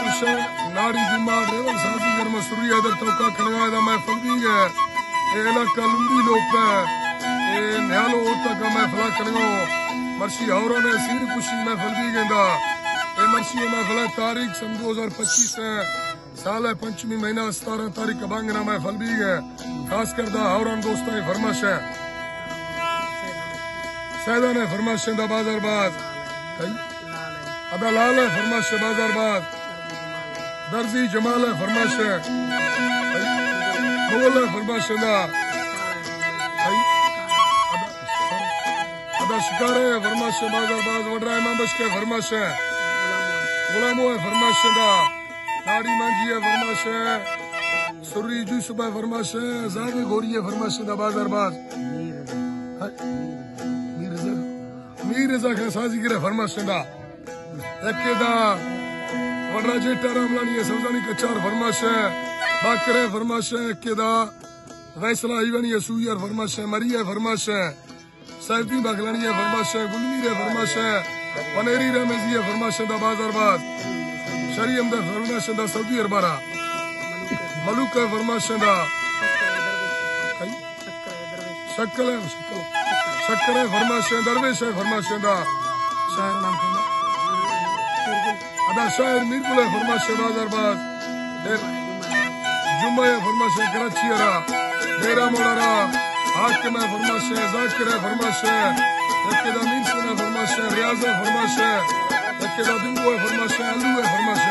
कुछ नाड़ी जुम्मा रेवल साजी घर में सुरिया दर तौका खड़वा दा मैं फलबींग है एला कलुंदी लोपे ए न्यालो ओता का मैं फला खड़गो मर्शी हौरा ने सीर कुशी मैं फलबींग दा ए मर्शी में फला तारीख सन 2025 है साल है पंचमी महीना 17 तारीख बांगना मैं फलबींग है खास कर दा हौरान दोस्तों की फरमाइश है सैदा ने फरमाइश दा बाजारबाज अदा लाल है फरमाइश बाजारबाज दर्जी जमाल है फरमाइश मुगल है फरमाइश अदा शिकार है फरमाइश बाजारबाज वडरा इमाम बश के फरमाइश है गुलामो है फरमाइश नाड़ी मांझी है फरमाइश सुरी जूसुफ है फरमाइश जावे गोरी है फरमाइश बाजारबाज मीर रजा के साजी गिरे फरमाइश यकेदा वडरा जेटा रामलानी है सौदानी कच्चार फरमाइश है बाकरे फरमाइश है यकेदा वैसला ईवानी है सूयर फरमाइश है मरिया फरमाइश है सैफी बागलानी है फरमाइश है गुलमीर है फरमाइश है पनेरी रमेजी है फरमाइश दा बाजारबाज शरीम दा फरमाइश दा सऊदी अरबारा मलूक है फरमाइश दा शक्ल है फरमाइश दरवेश है फरमाइश दा शायर नाम कहना अदा शायर मीरपुल है फरमाइश बाजारबाज जुम्मा है फरमाइश कराची रा डेरा मोड़ा हाकिम है फरमाइश जाकिर है फरमाइश यकेदा मीरपुल है फरमाइश रियाज है फरमाइश यकेदा बिंगो है फरमाइश अल्लू है फरमाइश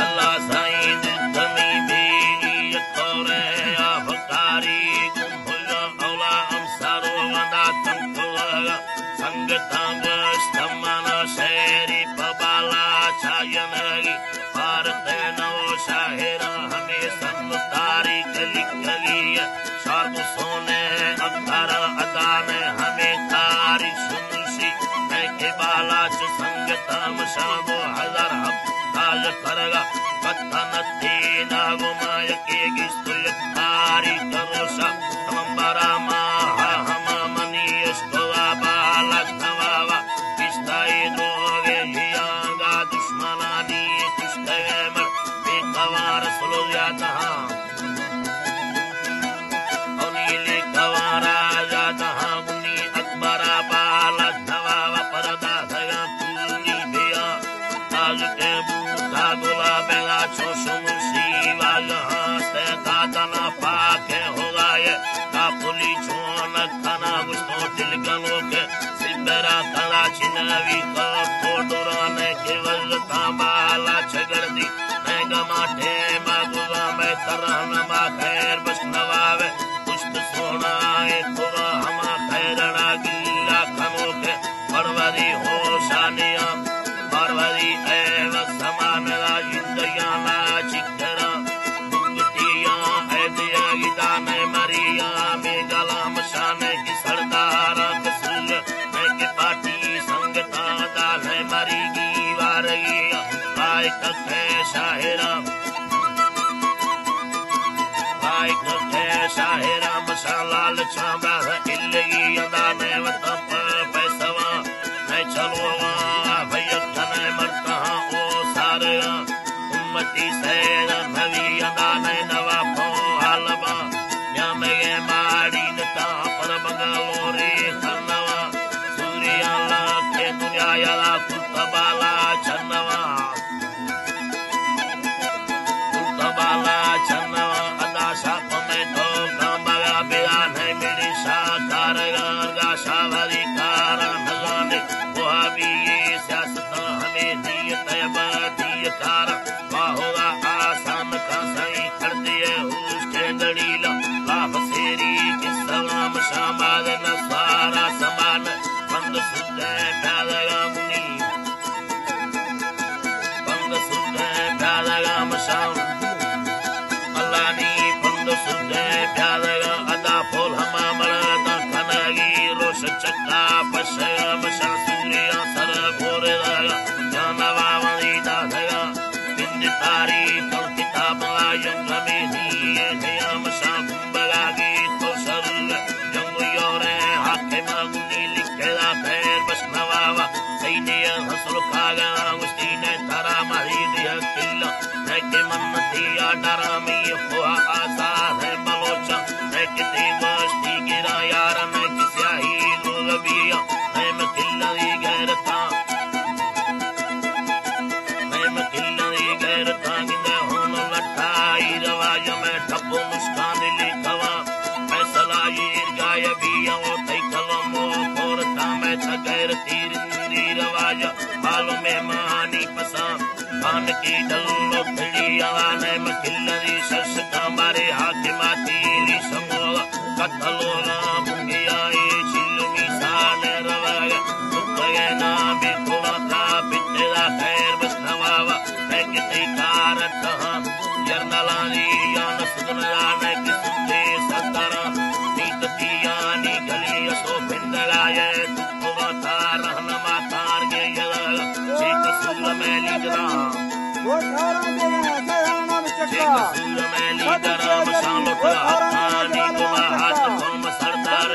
अल्लाह साईं तमी बेली यकोरे अफकारी गुंफुला औला अमसारो वंदा तंकुला संगतांग स्तमना शेरी पबाला चायनगी भारत नवो शाहिरा हमें संतारी गली गली शार्द सोने अखर अदा में हमें कारी सुनसी मैं के बाला च संगतम शाबो हजार हम ताज करगा पत्तन तीना गुमाय के गिस्तुल कारी करोसा तमंबरा मा हम मनी स्टवा बाला तवावा किस्ताई दोगे हियांगा दुश्मनानी किस्तेमर बेकवार सलो जाता अनीले कवारा जाता गुनी अकबरा बाला तवावा परदा धया तुनी बिया ताज के बूता गुला बेला छोसुमुसी वाला से दादना पाके होगा ये कापुली छोन खाना गुस्तो दिल गलो के सिबरा कला चिनवी का फोटोराने के वजता बाला छगरदी मैं गमाठे मागुला मैं तरहन मा खैर बस नवावे पुष्ट सोना ए तोरा हमा खैरना गिल्ला खमो के परवरी हो सानिया परवरी एव समान जिंदगियां ना चिकरा बुगटिया है दिया गिदाने मरिया में गलाम शाने की सरदार कसूल मैं के पार्टी संगता दाल है मरी की वारगिया भाई कथे शाहिरा भाई कथे शाहिरा मसालाल छाबा है इल्लगी अदाने वतप पैसवा मैं चलो भैया खने मरता ओ सारे उम्मती सैर नवी अदाने नवा फो हालबा या मैं माड़ी नता पर बंगलोरे खनवा सूर्या ला के दुनिया याला कुतबाला चन्नवा अदा शाप में तो गंबा बिरान है मेरी साकार गा शावरी कारा नजाने वो भी ये सियासत हमें दिए तयबदी कार होगा आसान का सही कर दिए उसके दड़ीला लाभ सेरी के सलाम शामाद नसारा समान बंद सुधे प्यारा मुनी ne hasul khaga usti ne tara mari diya killa ne ke man diya darami khoa asa hai balocha ne ke te masti gira yaar ne ke syahi lulabiya ne makilla di gairata ne makilla di gairata ginde hon latai rawaj me thappo muskan likhawa faisala yir gaya biya o tai kalamo korta me thagair tirindi rawaj halu me mani pasam Khan की डल्लो खड़िया ने मकिल्लरी सस्ता मारे हाकिमाती री समोगा कथलो राम गया ये चिल्लमी साने रवागा सुखगे ना भी थोड़ा था पितेरा खैर बसनवावा मैं कितनी कारट हम जर्नलानी यान सुदनला ने किसुंदे सतरा नीत तियानी गली असो बिंदला ये तुक्को था रहनमा तार के यला शेख सूर में लीडरा सरदार